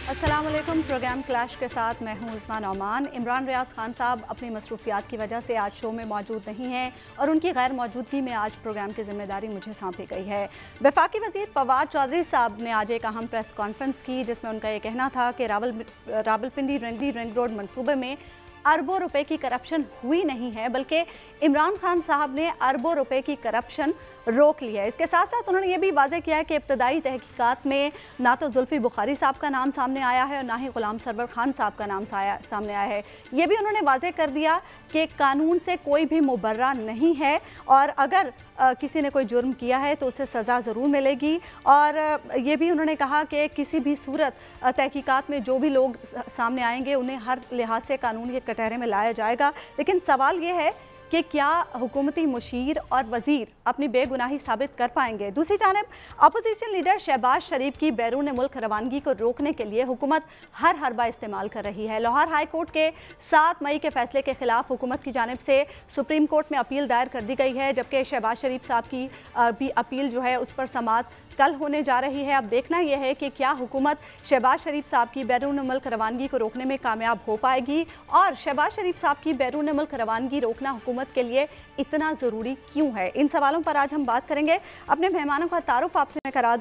अस्सलाम वालेकुम। Programme clash के साथ मैं हूं उस्मा नौमान। इमरान रियाज खान साहब अपनी मसरूफियात की वजह से आज शो में मौजूद नहीं हैं और उनकी गैर मौजूदगी में आज प्रोग्राम की जिम्मेदारी मुझे सौंपी गई है। वफाकी वज़ीर फवाद चौधरी साहब ने आज एक अहम प्रेस कॉन्फ्रेंस की जिसमें उनका ये कहना था कि रावलपिंडी रिंग रोड मनसूबे में अरबों रुपए की करप्शन हुई नहीं है, बल्कि इमरान खान साहब ने अरबों रुपए की करप्शन रोक ली है। इसके साथ साथ उन्होंने ये भी वाज़ेह किया है कि इब्तदाई तहकीकात में ना तो जुल्फ़ी बुखारी साहब का नाम सामने आया है और ना ही ग़ुलाम सरवर खान साहब का नाम सामने आया है। ये भी उन्होंने वाज़ेह कर दिया कि कानून से कोई भी मुबर्रा नहीं है और अगर किसी ने कोई जुर्म किया है तो उसे सज़ा ज़रूर मिलेगी। और ये भी उन्होंने कहा कि किसी भी सूरत तहकीकात में जो भी लोग सामने आएंगे उन्हें हर लिहाज से कानून के कटहरे में लाया जाएगा। लेकिन सवाल ये है कि क्या हुकूमती मुशीर और वज़ीर अपनी बेगुनाही साबित कर पाएंगे। दूसरी जानब अपोजिशन लीडर शहबाज शरीफ की बैरून मुल्क रवानगी को रोकने के लिए हुकूमत हर हरबा इस्तेमाल कर रही है। लाहौर हाई कोर्ट के 7 मई के फैसले के खिलाफ हुकूमत की जानिब से सुप्रीम कोर्ट में अपील दायर कर दी गई है, जबकि शहबाज शरीफ साहब की भी अपील जो है उस पर समाअत कल होने जा रही है। अब देखना यह है कि क्या हुकूमत शहबाज शरीफ साहब की बैरून मुल्क रवानगी को रोकने में कामयाब हो पाएगी और शहबाज शरीफ साहब की बैरून मुल्क रवानगी रोकना हुकूमत के लिए इतना ज़रूरी क्यों है। इन सवालों पर आज हम बात करेंगे। अपने मेहमानों का तारुफ आपसे मैं करा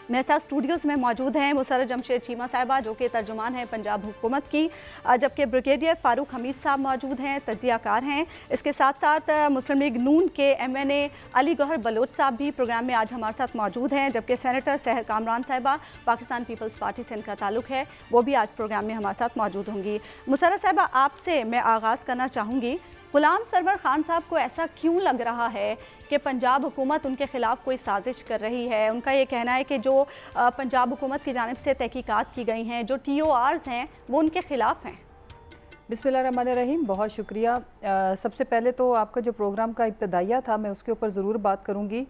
मेरे साथ स्टूडियोज़ में मौजूद हैं मुसर्रत जमशेद चीमा साहिबा जो कि तर्जुमान हैं पंजाब हुकूमत की, जबकि ब्रिगेडियर फ़ारूक हमीद साहब मौजूद हैं, तज्ज़ियाकार हैं। इसके साथ साथ मुस्लिम लीग नून के MNA अली गौहर बलोच साहब भी प्रोग्राम में आज हमारे साथ मौजूद हैं, जबकि सेनेटर सहर कामरान साहिबा पाकिस्तान पीपल्स पार्टी से इनका ताल्लुक़ है, वो भी आज प्रोग्राम में हमारे साथ मौजूद होंगी। मुसर्रत साहिबा, आपसे मैं आगाज़ करना चाहूँगी, ग़ुलाम सरवर खान साहब को ऐसा क्यों लग रहा है कि पंजाब हुकूमत उनके ख़िलाफ़ कोई साजिश कर रही है। उनका ये कहना है कि जो पंजाब हुकूमत की जानिब से तहकीकात की गई हैं, जो TORs हैं, वो उनके ख़िलाफ़ हैं। बिस्मिल्लाहिर्रहमानिर्रहीम, बहुत शुक्रिया। सबसे पहले तो आपका जो प्रोग्राम का इब्तदाइया था मैं उसके ऊपर ज़रूर बात करूँगी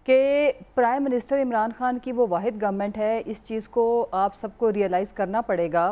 कि प्राइम मिनिस्टर इमरान खान की वो वाहिद गवर्नमेंट है। इस चीज़ को आप सबको रियलाइज़ करना पड़ेगा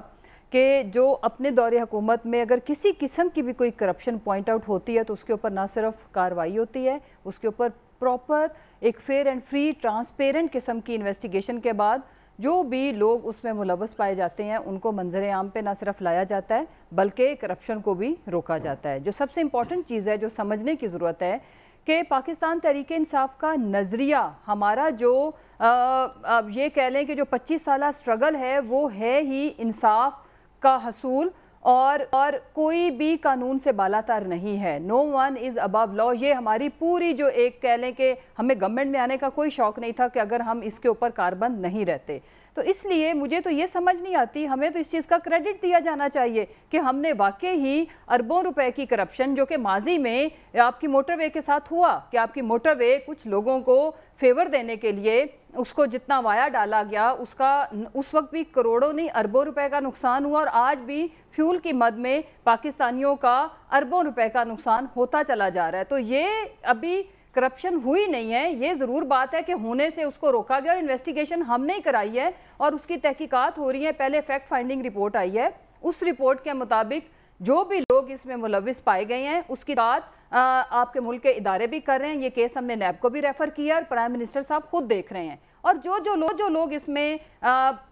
कि जो अपने दौरे हुकूमत में अगर किसी किस्म की भी कोई करप्शन पॉइंट आउट होती है तो उसके ऊपर ना सिर्फ कार्रवाई होती है, उसके ऊपर प्रॉपर एक फेयर एंड फ्री ट्रांसपेरेंट किस्म की इन्वेस्टिगेशन के बाद जो भी लोग उसमें मुलव्वस पाए जाते हैं उनको मंजर आम पे ना सिर्फ लाया जाता है बल्कि करप्शन को भी रोका जाता है। जो सबसे इम्पॉर्टेंट चीज़ है जो समझने की ज़रूरत है कि पाकिस्तान तहरीक इंसाफ का नज़रिया, हमारा जो अब ये कह लें कि जो 25 साल स्ट्रगल है वो है ही इंसाफ का हसूल और कोई भी कानून से बालातर नहीं है। No one is above law. ये हमारी पूरी जो एक कह लें कि हमें गवर्नमेंट में आने का कोई शौक़ नहीं था कि अगर हम इसके ऊपर कारबंद नहीं रहते। तो इसलिए मुझे तो ये समझ नहीं आती, हमें तो इस चीज़ का क्रेडिट दिया जाना चाहिए कि हमने वाकई ही अरबों रुपए की करप्शन जो कि माजी में आपकी मोटरवे के साथ हुआ कि आपकी मोटरवे कुछ लोगों को फेवर देने के लिए उसको जितना वाया डाला गया उसका उस वक्त भी करोड़ों नहीं अरबों रुपए का नुकसान हुआ और आज भी फ्यूल की मद में पाकिस्तानियों का अरबों रुपए का नुकसान होता चला जा रहा है। तो ये अभी करप्शन हुई नहीं है, ये ज़रूर बात है कि होने से उसको रोका गया और इन्वेस्टिगेशन हमने ही कराई है और उसकी तहकीकात हो रही है। पहले फैक्ट फाइंडिंग रिपोर्ट आई है, उस रिपोर्ट के मुताबिक जो भी लोग इसमें मुलव्विस पाए गए हैं उसकी बात आपके मुल्क के इदारे भी कर रहे हैं। ये केस हमने नैब को भी रेफ़र किया और प्राइम मिनिस्टर साहब खुद देख रहे हैं और जो लोग इसमें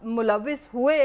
मुलव्विस हुए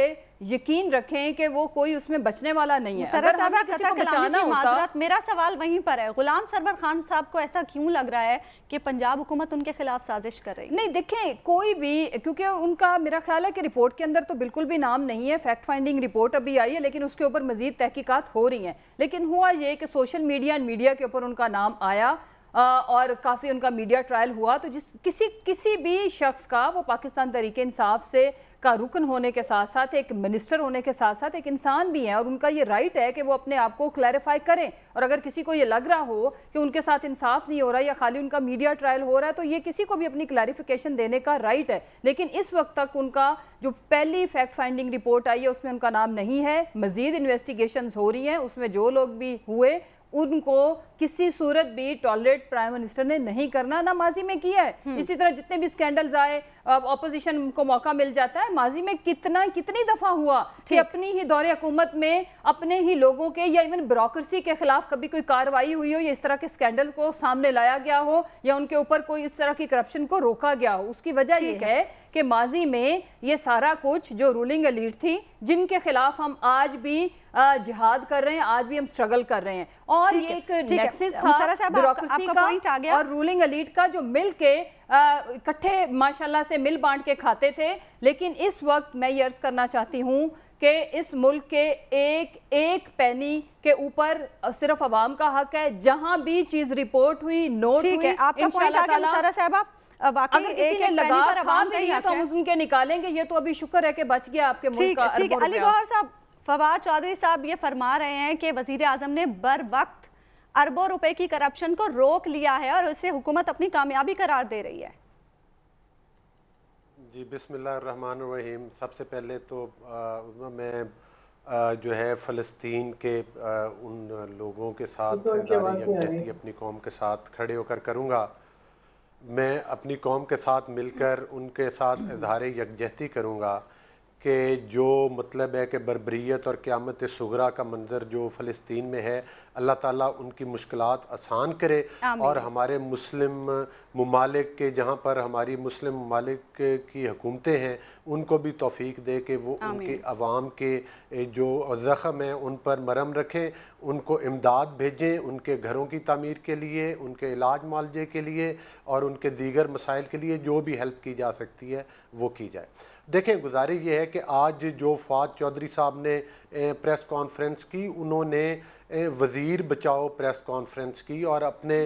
यकीन रखें कि वो कोई उसमें बचने वाला नहीं है। अगर हमें किसी को बचाना होता, मेरा सवाल वहीं पर है, ग़ुलाम सरवर खान साहब को ऐसा क्यों लग रहा है कि पंजाब हुकूमत उनके खिलाफ साजिश कर रही है? नहीं देखें, कोई भी, क्योंकि उनका मेरा ख्याल है कि रिपोर्ट के अंदर तो बिल्कुल भी नाम नहीं है। फैक्ट फाइंडिंग रिपोर्ट अभी आई है लेकिन उसके ऊपर मजीद तहकीकात हो रही हैं। लेकिन हुआ ये कि सोशल मीडिया एंड मीडिया के ऊपर उनका नाम आया और काफ़ी उनका मीडिया ट्रायल हुआ। तो किसी भी शख्स का, वो पाकिस्तान तहरीक इंसाफ से का रुकन होने के साथ साथ एक मिनिस्टर होने के साथ साथ एक इंसान भी है और उनका ये राइट है कि वो अपने आप को क्लैरिफाई करें। और अगर किसी को ये लग रहा हो कि उनके साथ इंसाफ नहीं हो रहा या खाली उनका मीडिया ट्रायल हो रहा है तो ये किसी को भी अपनी क्लैरिफिकेशन देने का राइट है। लेकिन इस वक्त तक उनका जो पहली फैक्ट फाइंडिंग रिपोर्ट आई है उसमें उनका नाम नहीं है। मजीद इन्वेस्टिगेशंस हो रही हैं, उसमें जो लोग भी हुए उनको किसी सूरत भी टॉलरेट प्राइम मिनिस्टर ने नहीं करना, ना माजी में किया है। इसी तरह जितने भी स्कैंडल्स आए, ऑपोजिशन को मौका मिल जाता है। माजी में कितनी दफा हुआ कि अपनी ही दौरे हुकूमत में अपने ही लोगों के या इवन ब्यूरोक्रेसी के खिलाफ कभी कोई कार्रवाई हुई हो या इस तरह के स्कैंडल को सामने लाया गया हो या उनके ऊपर कोई इस तरह की करप्शन को रोका गया हो। उसकी वजह यह है कि माजी में ये सारा कुछ जो रूलिंग एलीट थी, जिनके खिलाफ हम आज भी जिहाद कर रहे हैं, आज भी हम स्ट्रगल कर रहे हैं, और ये एक नेक्सस था ब्यूरोक्रेसी का और रूलिंग एलीट का, जो मिल के इकट्ठे माशाल्लाह से मिल बांट के खाते थे। लेकिन इस वक्त मैं ये अर्ज करना चाहती हूँ कि इस मुल्क के एक एक पैनी के ऊपर सिर्फ अवाम का हक है। जहां भी चीज रिपोर्ट हुई, नोट हुई, इंशाल्लाह अगर किसी ने लगा खा भी है तो हम उनके निकालेंगे। ये तो अभी शुक्र है कि बच गया आपके मुल्क का। अली गौहर साहब, फवाद चौधरी साहब ये फरमा रहे हैं कि वजीर आजम ने बर वक्त अरबों रुपए की करप्शन को रोक लिया है और इससे हुकूमत अपनी कामयाबी करार दे रही है। जी बिस्मिल्लाहिर्रहमानिर्रहीम। सबसे पहले तो मैं जो है फ़लस्तीन के उन लोगों के साथ यकजहती अपनी कौम के साथ खड़े होकर करूँगा। मैं अपनी कौम के साथ मिलकर उनके साथ इज़हार यकजहती करूँगा कि जो मतलब है कि बर्बरियत और क़यामत सुगरा का मंज़र जो फ़लस्तीन में है, अल्लाह ताला उनकी मुश्किलात आसान करे और हमारे मुस्लिम ममालिक के, जहाँ पर हमारी मुस्लिम ममालिक की हुकूमतें हैं, उनको भी तौफीक दे कि वो उनके अवाम के जो ज़ख़म हैं उन पर मरहम रखें, उनको इमदाद भेजें, उनके घरों की तामीर के लिए, उनके इलाज मुआलजे के लिए और उनके दीगर मसाइल के लिए जो भी हेल्प की जा सकती है वो की जाए। देखें, गुजारिश ये है कि आज जो फवाद चौधरी साहब ने प्रेस कॉन्फ्रेंस की, उन्होंने वज़ीर बचाओ प्रेस कॉन्फ्रेंस की और अपने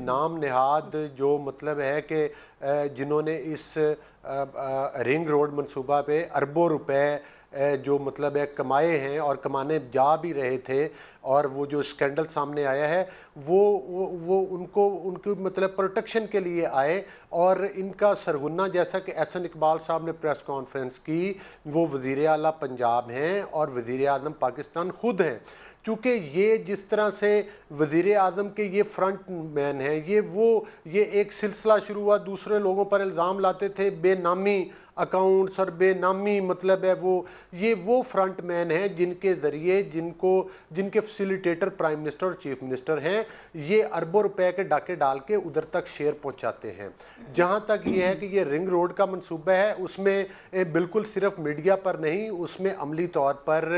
नाम नहाद जो मतलब है कि जिन्होंने इस रिंग रोड मंसूबा पे अरबों रुपए जो मतलब है कमाए हैं और कमाने जा भी रहे थे, और वो जो स्कैंडल सामने आया है वो उनकी मतलब प्रोटेक्शन के लिए आए और इनका सरगुना, जैसा कि एहसन इकबाल साहब ने प्रेस कॉन्फ्रेंस की, वो वज़ीर आला पंजाब हैं और वज़ीर आज़म पाकिस्तान खुद हैं। चूँकि ये जिस तरह से वज़ीर आज़म के ये फ्रंट मैन हैं, ये एक सिलसिला शुरू हुआ, दूसरे लोगों पर इल्ज़ाम लाते थे, बेनामी अकाउंट्स और बेनामी मतलब है वो फ्रंट मैन हैं जिनके ज़रिए जिनके फैसिलिटेटर प्राइम मिनिस्टर और चीफ मिनिस्टर हैं, ये अरबों रुपए के डाके डाल के उधर तक शेयर पहुंचाते हैं। जहां तक ये है कि ये रिंग रोड का मंसूबा है, उसमें बिल्कुल सिर्फ मीडिया पर नहीं, उसमें अमली तौर पर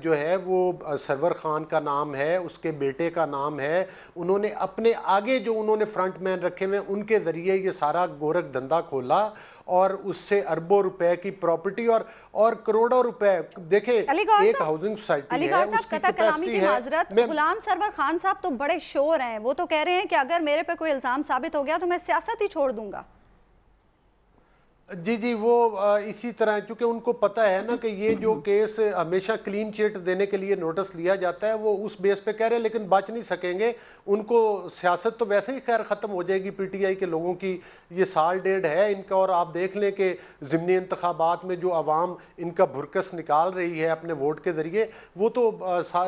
जो है वो सरवर खान का नाम है, उसके बेटे का नाम है, उन्होंने अपने आगे जो उन्होंने फ्रंट मैन रखे हुए उनके ज़रिए ये सारा गोरख धंधा खोला और उससे अरबों रुपए की प्रॉपर्टी और करोड़ों रुपए। देखें, एक हाउसिंग सोसाइटी है, उसकी कैपेसिटी है। गुलाम सरवर खान साहब तो बड़े शोर हैं, वो तो कह रहे हैं कि अगर मेरे पे कोई इल्जाम साबित हो गया तो मैं सियासत ही छोड़ दूंगा। जी वो इसी तरह, क्योंकि उनको पता है ना कि ये जो केस हमेशा क्लीन चिट देने के लिए नोटिस लिया जाता है, वो उस बेस पे कह रहे हैं, लेकिन बच नहीं सकेंगे। उनको सियासत तो वैसे ही खैर ख़त्म हो जाएगी, पीटीआई के लोगों की ये साल डेढ़ है इनका। और आप देख लें कि ज़िमनी इंतखाबात में जो आवाम इनका भुरकस निकाल रही है अपने वोट के ज़रिए, वो तो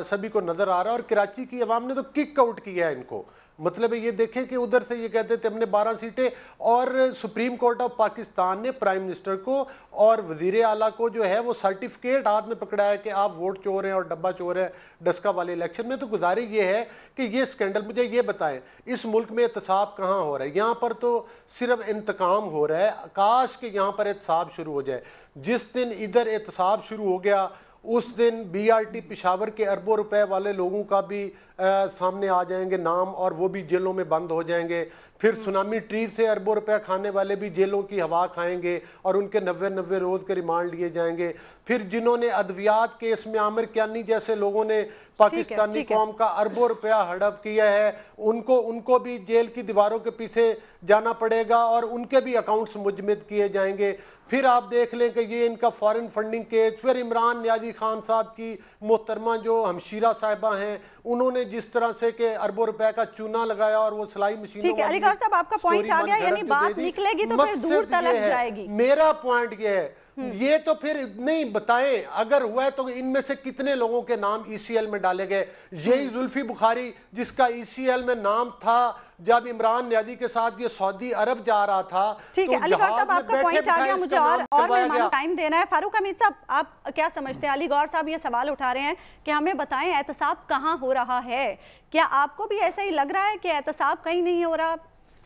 सभी को नज़र आ रहा है। और कराची की आवाम ने तो किक आउट किया है इनको। मतलब ये देखें कि उधर से ये कहते थे हमने 12 सीटें, और सुप्रीम कोर्ट ऑफ पाकिस्तान ने प्राइम मिनिस्टर को और वजीर आला को जो है वो सर्टिफिकेट हाथ में पकड़ा है कि आप वोट चोर हैं और डब्बा चोर है डस्का वाले इलेक्शन में। तो गुजारिश ये है कि ये स्कैंडल, मुझे ये बताएं इस मुल्क में एहतसाब कहाँ हो रहा है? यहाँ पर तो सिर्फ इंतकाम हो रहा है। काश कि यहाँ पर एहतसाब शुरू हो जाए। जिस दिन इधर एहतसाब शुरू हो गया उस दिन बीआरटी पेशावर के अरबों रुपए वाले लोगों का भी सामने आ जाएंगे नाम, और वो भी जेलों में बंद हो जाएंगे। फिर सुनामी ट्री से अरबों रुपए खाने वाले भी जेलों की हवा खाएंगे और उनके 90 रोज के रिमांड लिए जाएंगे। फिर जिन्होंने अद्वियात केस में आमिर कियानी जैसे लोगों ने पाकिस्तानी कौम का अरबों रुपया हड़प किया है, उनको भी जेल की दीवारों के पीछे जाना पड़ेगा और उनके भी अकाउंट्स मुजमद किए जाएंगे। फिर आप देख लें कि ये इनका फॉरेन फंडिंग केस, फिर इमरान नियाजी खान साहब की मोहतरमा जो हमशीरा साहिबा हैं, उन्होंने जिस तरह से कि अरबों रुपए का चूना लगाया और वो सिलाई मशीन। ठीक है अली गौहर साहब, आपका पॉइंट आ गया, यानी बात निकलेगी तो फिर दूर तलक जाएगी। मेरा पॉइंट ये है, یہ تو پھر نہیں بتائیں اگر ہوا ہے تو ان میں سے کتنے لوگوں کے نام ای سی ایل میں ڈالے گئے؟ یہی زلفی بخاری جس کا ای سی ایل میں نام تھا جب عمران نیازی کے ساتھ یہ سعودی عرب جا رہا تھا۔ ٹھیک ہے علی گور صاحب، آپ کا پوائنٹ آ گیا، مجھے اور مہمانوں ٹائم دینا ہے۔ فاروق حمید صاحب، آپ کیا سمجھتے ہیں؟ علی گور صاحب یہ سوال اٹھا رہے ہیں کہ ہمیں بتائیں احتساب کہاں ہو رہا ہے؟ کیا آپ کو بھی ایسا ہی لگ رہا ہے کہ احتساب کہیں نہیں ہو رہا،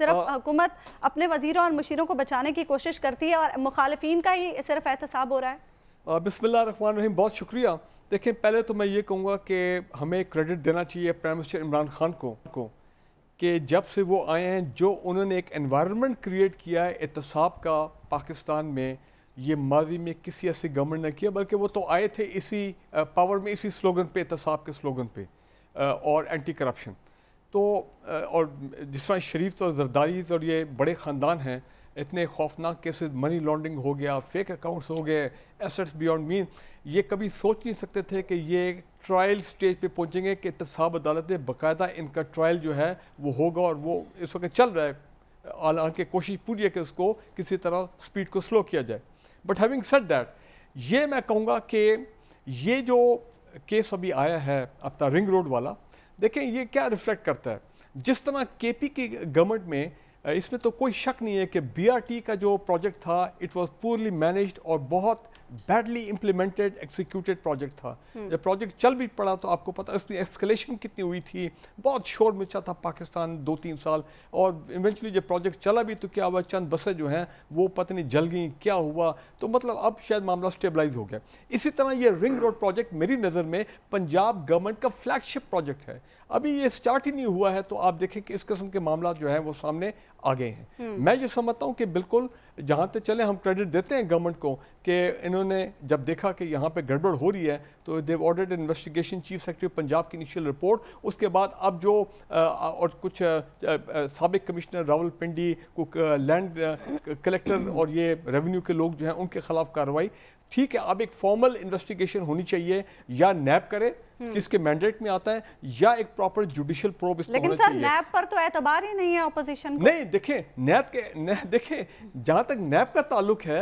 صرف حکومت اپنے وزیروں اور مشیروں کو بچانے کی کوشش کرتی ہے اور مخالفین کا ہی صرف احتساب ہو رہا ہے؟ بسم اللہ الرحمن الرحیم، بہت شکریہ۔ دیکھیں پہلے تو میں یہ کہوں گا کہ ہمیں کریڈٹ دینا چاہیے پرائم منسٹر عمران خان کو کہ جب سے وہ آئے ہیں جو انہوں نے ایک انوائرمنٹ کریٹ کیا ہے احتساب کا پاکستان میں، یہ ماضی میں کسی ایسی گورنمنٹ نے کیا، بلکہ وہ تو آئے تھے اسی پاور میں اسی سلوگن پہ، احتساب کے سلوگن پہ اور اینٹی کرپشن۔ تو اور جس طرح شریف اور زرداریز اور یہ بڑے خاندان ہیں، اتنے خوفناک کیسز، منی لانڈرنگ ہو گیا، فیک اکاؤنٹس ہو گئے، ایسٹس بیونڈ مین، یہ کبھی سوچ نہیں سکتے تھے کہ یہ ٹرائل سٹیج پہ پہنچیں گے کہ احتساب عدالت میں باقاعدہ ان کا ٹرائل جو ہے وہ ہوگا، اور وہ اس وقت چل رہا ہے، حالانکہ کوشش پوری ہے کہ اس کو کسی طرح سپیڈ کو سلو کیا جائے۔ بٹ ہیونگ سیڈ دیٹ، یہ میں کہوں گا کہ یہ جو کیس ابھی آیا ہے اپنا رنگ روڈ والا، دیکھیں یہ کیا ریفلیکٹ کرتا ہے؟ جس طرح کے پی کی گورنمنٹ میں، اس میں تو کوئی شک نہیں ہے کہ بی آر ٹی کا جو پروجیکٹ تھا اٹ واز پورلی مینجڈ اور بہت بیڈلی امپلیمنٹڈ ایکسیکیوٹیڈ پروجیکٹ تھا۔ جب پروجیکٹ چل بھی پڑا تو آپ کو پتہ اس میں ایکسکلیشن کتنی ہوئی تھی، بہت شور مچا تھا پاکستان 2-3 سال، اور ایونچولی جب پروجیکٹ چلا بھی تو کیا ہوا، چند بسیں جو ہیں وہ پتہ نہیں جل گئیں، کیا ہوا، تو مطلب اب شاید معاملہ سٹیبلائز ہو گیا۔ اسی طرح یہ رنگ روڈ پروجیکٹ میری نظر میں پنجاب گورنمنٹ کا فلیگ شپ پروجیکٹ ہے، ابھی یہ سٹارٹ ہی نہیں ہوا ہے، تو آپ دیکھیں کہ اس قسم کے معاملات جو ہیں وہ سامنے آ گئے ہیں۔ میں یہ سمجھتا ہوں کہ بالکل جہاں تک چلے ہم کریڈٹ دیتے ہیں گورنمنٹ کو کہ انہوں نے جب دیکھا کہ یہاں پہ گڑبڑ ہو رہی ہے تو they've ordered investigation, chief secretary Punjab کی انیشیل رپورٹ، اس کے بعد اب جو اور کچھ سابق کمشنر راول پنڈی کو لینڈ کلیکٹر اور یہ ریونیو کے لوگ جو ہیں ان کے خلاف کارروائی، ٹھیک ہے اب ایک فارمل انویسٹیگیشن ہونی چاہیے، یا نیب کرے جس کے مینڈیٹ میں آتا ہے، یا ایک پراپر جوڈیشل پروب اس کو ہونا چاہیے۔ لیکن سر نیب پر تو اعتبار ہی نہیں ہے اپوزیشن کو۔ نہیں دیکھیں دیکھیں جہاں تک نیب کا تعلق ہے،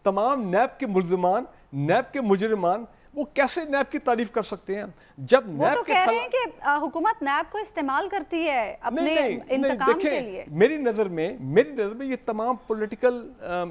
تمام نیب کے ملزمان، نیب کے مجرمان، وہ کیسے نیب کی تعریف کر سکتے ہیں جب نیب وہ تو کہہ رہے ہیں کہ حکومت نیب کو استعمال کرتی ہے اپنے انتقام کے لیے۔ میری نظر میں یہ تمام پولیٹیکل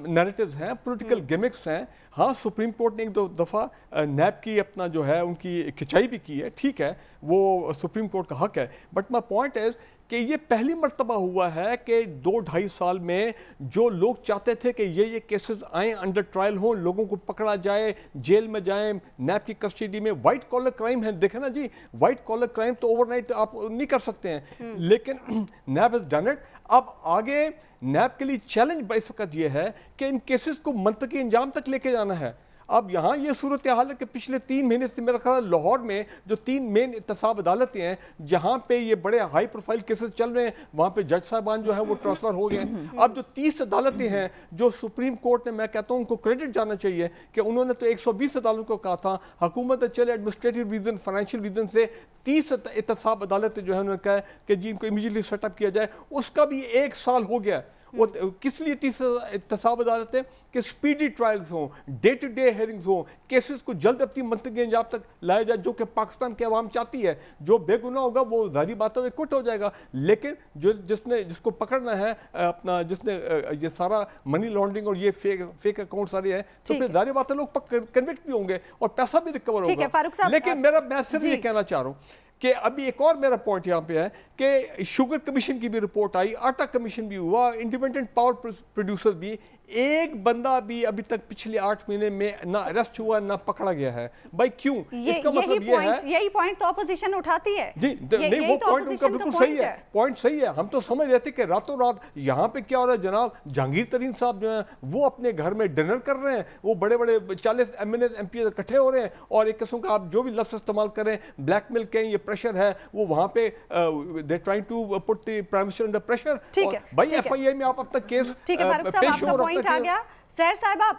نیریٹیوز ہیں، پولیٹیکل گیمکس ہیں۔ ہاں سپریم کورٹ نے ایک دو دفعہ نیب کی اپنا جو ہے ان کی کھچائی بھی کی ہے، ٹھیک ہے وہ سپریم کورٹ کا حق ہے، بٹ مائی پوائنٹ از کہ یہ پہلی مرتبہ ہوا ہے کہ 2-2.5 سال میں جو لوگ چاہتے تھے کہ یہ کیسز آئیں، انڈر ٹرائل ہوں، لوگوں کو پکڑا جائے، جیل میں جائیں، نیب کی کسٹڈی میں، وائٹ کالر کرائم ہے، دیکھیں نا جی، وائٹ کالر کرائم تو اوور نائٹ آپ نہیں کر سکتے ہیں، لیکن نیب ہیز ڈن اٹ۔ اب آگے نیب کے لیے چیلنج اس وقت یہ ہے کہ ان کیسز کو منطقی انجام تک لے کے جانا ہے۔ اب یہاں یہ صورتحال ہے کہ پچھلے 3 مہینے سے میرا خیال لاہور میں جو 3 مین احتساب عدالتیں ہیں جہاں پہ یہ بڑے ہائی پروفائل کیسز چل رہے ہیں، وہاں پہ جج صاحبان جو ہے وہ ٹرانسفر ہو گئے۔ اب جو 30 عدالتیں ہیں جو سپریم کورٹ نے، میں کہتا ہوں ان کو کریڈٹ جانا چاہیے کہ انہوں نے تو 120 عدالتوں کو کہا تھا، حکومت چلے ایڈمنسٹریٹو ریزن، فائنینشیل ریزن سے 30 احتساب عدالتیں جو ہے انہوں نے کہا کہ جی ان کو امیجیٹلی سیٹ اپ کیا جائے، اس کا بھی 1 سال ہو گیا۔ اور کس لیے 30 احتساب عدالتیں؟ کہ سپیڈی ٹرائلز ہوں، ڈے ٹو ڈے ہیئرنگز ہوں، کیسز کو جلد اپنی منطقی انجام تک لایا جائے، جو کہ پاکستان کے عوام چاہتی ہے۔ جو بے گناہ ہوگا وہ ظاہری بات ہے کوٹ ہو جائے گا، لیکن جس کو پکڑنا ہے اپنا، جس نے یہ سارا منی لانڈرنگ اور یہ فیک اکاؤنٹ سارے ہیں، تو پھر ظاہری بات ہے لوگ کنوکٹ بھی ہوں گے اور پیسہ بھی ریکور ہوگا۔ لیکن میں صرف یہ کہنا چاہ رہا ہوں کہ ابھی ایک اور میرا پوائنٹ یہاں پہ ہے کہ شوگر کمیشن کی بھی رپورٹ آئی، آٹا کمیشن بھی ہوا، انڈیپینڈنٹ پاور پروڈیوسر بھی، ایک بندہ بھی ابھی تک پچھلے 8 مہینے میں نہ اریسٹ ہوا نہ پکڑا گیا ہے۔ بھائی کیوں؟ اس کا مطلب یہ ہے، یہی پوائنٹ تو اپوزیشن اٹھاتی ہے۔ جی نہیں، وہ پوائنٹ ان کا بالکل صحیح ہے، پوائنٹ صحیح ہے۔ ہم تو سمجھ رہے تھے کہ راتوں رات یہاں پہ کیا ہو رہا ہے، جناب جہانگیر ترین صاحب جو ہیں وہ اپنے گھر میں ڈنر کر رہے ہیں، وہ بڑے بڑے 40 ایم پی اکٹھے ہو رہے ہیں، اور ایک قسم کا آپ جو بھی لفظ استعمال کریں، بلیک میل کہیں، یہ پریشر ہے، وہ وہاں پہ they trying to put the prime minister under pressure۔ بھائی ایف آئی اے میں آپ اب تک کیس ٹھیک ہے فاروق صاحب، آپ کا پوائنٹ آ گیا۔ سہر صاحبہ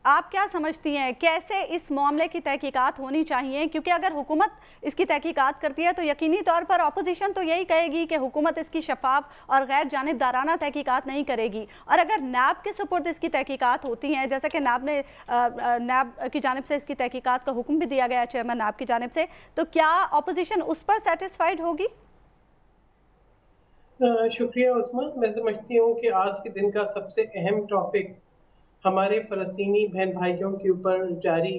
आप क्या समझती हैं कैसे इस मामले की तहकीकात होनी चाहिए? क्योंकि अगर हुकूमत इसकी तहकीकात करती है तो यकीनी तौर पर अपोजिशन तो यही कहेगी कि हुकूमत इसकी शफाफ और गैर जानिबदाराना तहकीकात नहीं करेगी, और अगर नैब के सुपुर्द इसकी तहकीकात होती हैं, जैसा कि नैब की जानिब से इसकी तहकीकात का हुक्म भी दिया गया चेयरमैन नैब की जानिब से, तो क्या अपोजिशन उस पर सेटिस्फाइड होगी? शुक्रिया उस्मा। मैं समझती हूँ कि आज के दिन का सबसे अहम टॉपिक हमारे फ़लस्तीनी बहन भाइयों के ऊपर जारी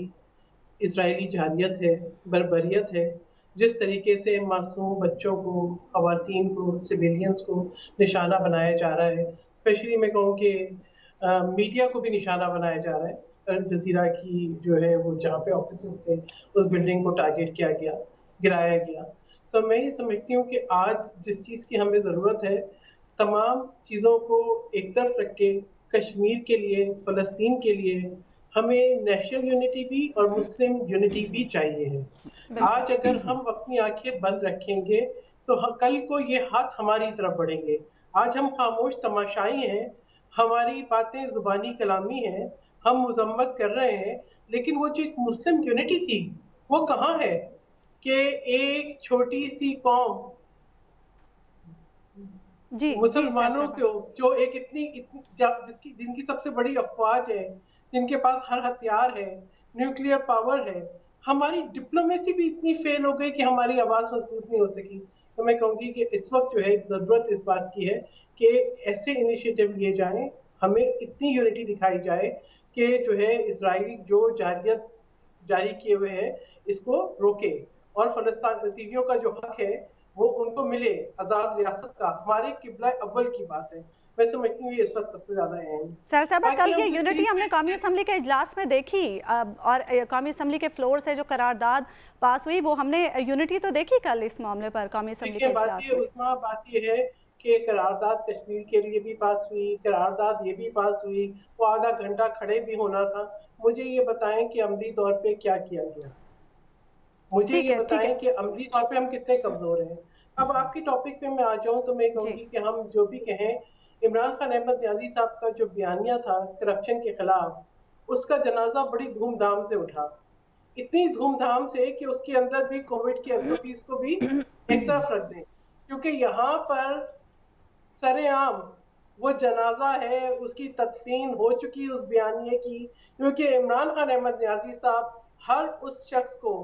इजरायली जारियत है, बर्बरियत है। जिस तरीके से मासूम बच्चों को, ख़वातीन को, सिविलियंस को निशाना बनाया जा रहा है, स्पेशली मैं कहूँ कि मीडिया को भी निशाना बनाया जा रहा है। अल जज़ीरा की जो है वो जहाँ पे ऑफिस थे उस बिल्डिंग को टारगेट किया गया, गिराया गया। तो मैं ये समझती हूँ कि आज जिस चीज़ की हमें ज़रूरत है, तमाम चीज़ों को एक तरफ रख के कश्मीर के लिए, फ़लस्तीन के लिए हमें नेशनल यूनिटी भी और मुस्लिम यूनिटी भी चाहिए है। आज अगर हम अपनी आंखें बंद रखेंगे तो कल को ये हाथ हमारी तरफ बढ़ेंगे। आज हम खामोश तमाशाई हैं, हमारी बातें ज़ुबानी कलामी हैं, हम मजम्मत कर रहे हैं, लेकिन वो जो एक मुस्लिम यूनिटी थी वो कहाँ है? कि एक छोटी सी कौम मुसलमानों को जो एक इतनी जिनकी सबसे बड़ी अफवाज है, जिनके पास हर हथियार है, न्यूक्लियर पावर है, हमारी डिप्लोमेसी भी इतनी फेल हो गई कि हमारी आवाज मजबूत नहीं हो सकी। तो मैं कहूँगी कि इस वक्त जो है जरूरत इस बात की है कि ऐसे इनिशिएटिव लिए जाएं, हमें इतनी यूनिटी दिखाई जाए कि जो है इजराइल जो जारियत जारी किए हुए है इसको रोके, और फलस्तीनियों का जो हक है वो उनको मिले, आजाद रियासत का। हमारे किबला अव्वल की बात है। मैं समझती हूँ ये इस वक्त सबसे ज्यादा अहम। सर साहब, कल ये यूनिटी हमने कौमी असम्बली के इजलास में देखी, और कौमी असम्बली के फ्लोर से जो करारदाद पास हुई वो हमने यूनिटी तो देखी कल इस मामले पर कौमी असम्बली के इजलास में। बात ये है कि करारदाद कश्मीर के लिए भी पास हुई, करारदाद ये भी पास हुई, वो आधा घंटा खड़े भी होना था। मुझे ये बताएं कि अमली तौर पे क्या किया गया, मुझे ये बताएं कि अमली तौर पे हम कितने कमजोर हैं। अब आपकी टॉपिक पे मैं आ जाऊं तो मैं कहूँगी कि हम जो भी कहें, इमरान खान अहमद न्याजी साहब का जो बयानिया था करप्शन के खिलाफ, उसका जनाजा बड़ी धूमधाम से उठा, इतनी धूमधाम से कि उसके अंदर भी कोविड के एसओपीज को भी एक तरफ रख दें, क्योंकि यहाँ पर सरेआम वो जनाजा है, उसकी तदफीन हो चुकी उस बयानिए की, क्योंकि इमरान खान अहमद न्याजी साहब हर उस शख्स को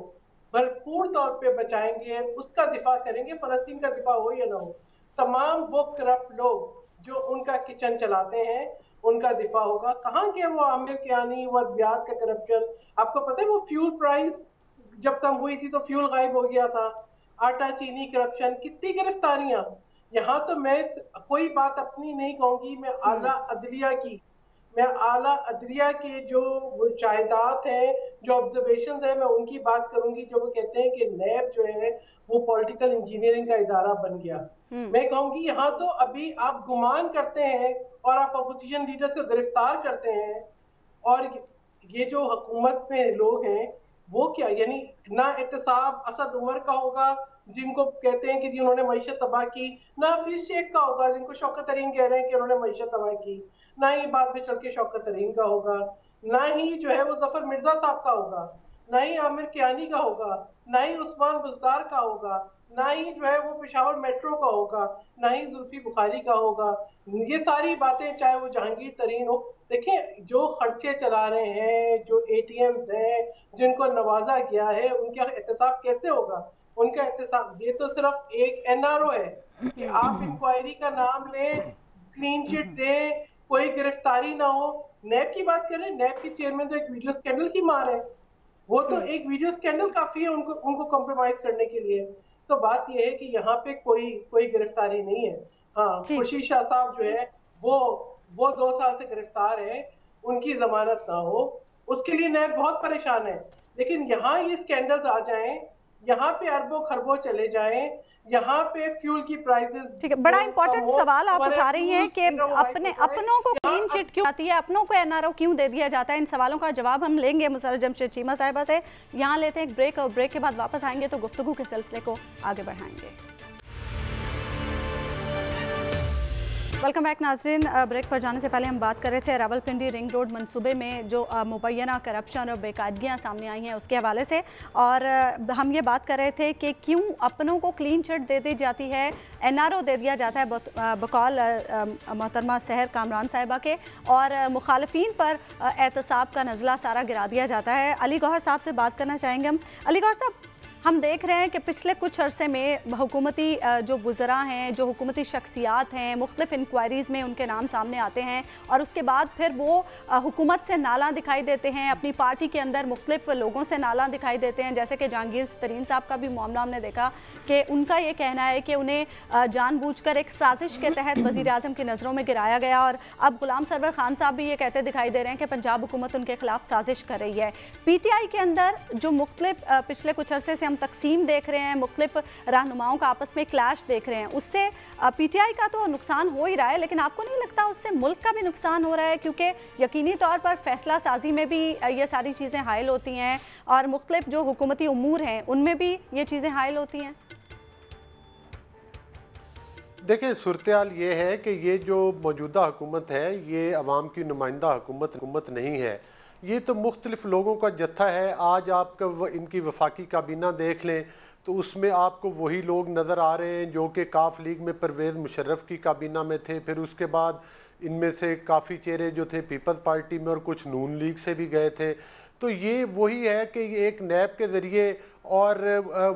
भरपूर तौर पे बचाएंगे, उसका दिफा करेंगे, फलस्तीन का दिफा हो या ना हो। तमाम वो करप्ट लोग जो उनका किचन चलाते हैं उनका दिफा होगा। कहाँ के वो आमिर कियानी, वो अद्वियात का करप्शन, आपको पता है वो फ्यूल प्राइस जब कम हुई थी तो फ्यूल गायब हो गया था, आटा चीनी करप्शन, कितनी गिरफ्तारियां। यहाँ तो मैं कोई बात अपनी नहीं कहूंगी, मैं आला अदलिया के जो शाहिदात हैं, जो ऑब्जर्वेशन है, मैं उनकी बात करूंगी, जो वो कहते हैं कि नैब जो है वो पॉलिटिकल इंजीनियरिंग का इदारा बन गया। मैं कहूंगी यहाँ तो अभी आप गुमान करते हैं और आप अपोजिशन लीडर्स को गिरफ्तार करते हैं, और ये जो हुकूमत में लोग हैं वो क्या, यानी ना एहतसाब असद उमर का होगा जिनको कहते हैं कि जिन्होंने मईशत तबाह की, ना हफीज शेख का होगा जिनको शौकत तरीन कह रहे हैं कि उन्होंने मईशत तबाह की, ना ही बाद में चल के शौकत तरीन का होगा, ना ही जो है वो जफर मिर्जा साहब का होगा, ना ही आमिर कियानी का होगा, ना ही उस्मान बुजदार का होगा, ना ही जो है वो पेशावर मेट्रो का होगा, ना ही जुल्फी बुखारी का होगा। ये सारी बातें चाहे वो जहांगीर तरीन हो, देखें जो खर्चे चला रहे हैं, जो एटीएम्स हैं जिनको नवाजा गया है, उनका एहतसाब कैसे होगा? उनका एहतसाब ये तो सिर्फ एक एनआरओ है कि आप इंक्वायरी का नाम लें, क्लीन चिट दें, कोई गिरफ्तारी ना हो। नैब की बात करें, नैब के चेयरमैन तो एक वीडियो स्कैंडल की मार है, वो तो एक वीडियो स्कैंडल काफी है उनको कॉम्प्रोमाइज करने के लिए। तो बात यह है कि यहाँ पे कोई गिरफ्तारी नहीं है। हाँ, खुशी शाह साहब जो है वो 2 साल से गिरफ्तार है, उनकी जमानत ना हो, उसके लिए नैब बहुत परेशान है। लेकिन यहाँ ये स्कैंडल्स आ जाएं, यहाँ पे अरबों खरबों चले जाएं, यहाँ पे फ्यूल की प्राइसेस। ठीक है, बड़ा इंपॉर्टेंट सवाल आप उठा रही हैं कि अपनों को क्लीन चिट क्यों आती है, अपनों को एनआरओ क्यों दे दिया जाता है। इन सवालों का जवाब हम लेंगे मुसर्रत जमशेद चीमा साहिबा से। यहाँ लेते हैं एक ब्रेक, और ब्रेक के बाद वापस आएंगे तो गुफ्तगू के सिलसिले को आगे बढ़ाएंगे। वेलकम बैक नाजरीन। ब्रेक पर जाने से पहले हम बात कर रहे थे रावलपिंडी रिंग रोड मंसूबे में जो मुबैना करप्शन और बेकायदगियाँ सामने आई हैं उसके हवाले से, और हम ये बात कर रहे थे कि क्यों अपनों को क्लीन चिट दे दी जाती है, NRO दे दिया जाता है बकौल मोहतरमा सहर कामरान साहिबा के, और मुखालफीन पर एहतसाब का नज़ला सारा गिरा दिया जाता है। अली गौहर साहब से बात करना चाहेंगे हम। अली गौहर साहब, हम देख रहे हैं कि पिछले कुछ अरसे में हुकूमती जो वुज़रा हैं, जो हुकूमती शख्सियात हैं, मुख्तलिफ इंक्वायरीज़ में उनके नाम सामने आते हैं और उसके बाद फिर वो हुकूमत से नाला दिखाई देते हैं, अपनी पार्टी के अंदर मुख्तलिफ लोगों से नाला दिखाई देते हैं। जैसे कि जहांगीर तरीन साहब का भी मामला हमने देखा कि उनका ये कहना है कि उन्हें जानबूझकर एक साजिश के तहत वज़ीर-ए-आज़म की नज़रों में गिराया गया, और अब गुलाम सरवर खान साहब भी ये कहते दिखाई दे रहे हैं कि पंजाब हुकूमत उनके खिलाफ साजिश कर रही है। PTI के अंदर जो मुख्तलिफ पिछले कुछ अरसे से हम तकसीम देख रहे हैं, मुख्तलिफ रहनुमाओं का आपस में क्लैश देख रहे हैं, उससे PTI का तो नुकसान हो ही रहा है, लेकिन आपको नहीं लगता उससे मुल्क का भी नुकसान हो रहा है? क्योंकि यकीनी तौर पर फैसला साजी में भी ये सारी चीज़ें हायल होती हैं और मुख्तलिफ जो हुकूमती उमूर हैं उनमें भी ये चीज़ें हायल होती हैं। देखें, सूरत-ए-हाल ये है कि ये जो मौजूदा हुकूमत है ये अवाम की नुमाइंदा हुकूमत नहीं है, ये तो मुख्तलिफ लोगों का जत्था है। आज आप इनकी वफाकी काबीना देख लें तो उसमें आपको वही लोग नज़र आ रहे हैं जो कि काफ लीग में परवेज़ मुशर्रफ की काबीना में थे, फिर उसके बाद इनमें से काफ़ी चेहरे जो थे पीपल्स पार्टी में और कुछ नून लीग से भी गए थे। तो ये वही है कि एक नैब के ज़रिए और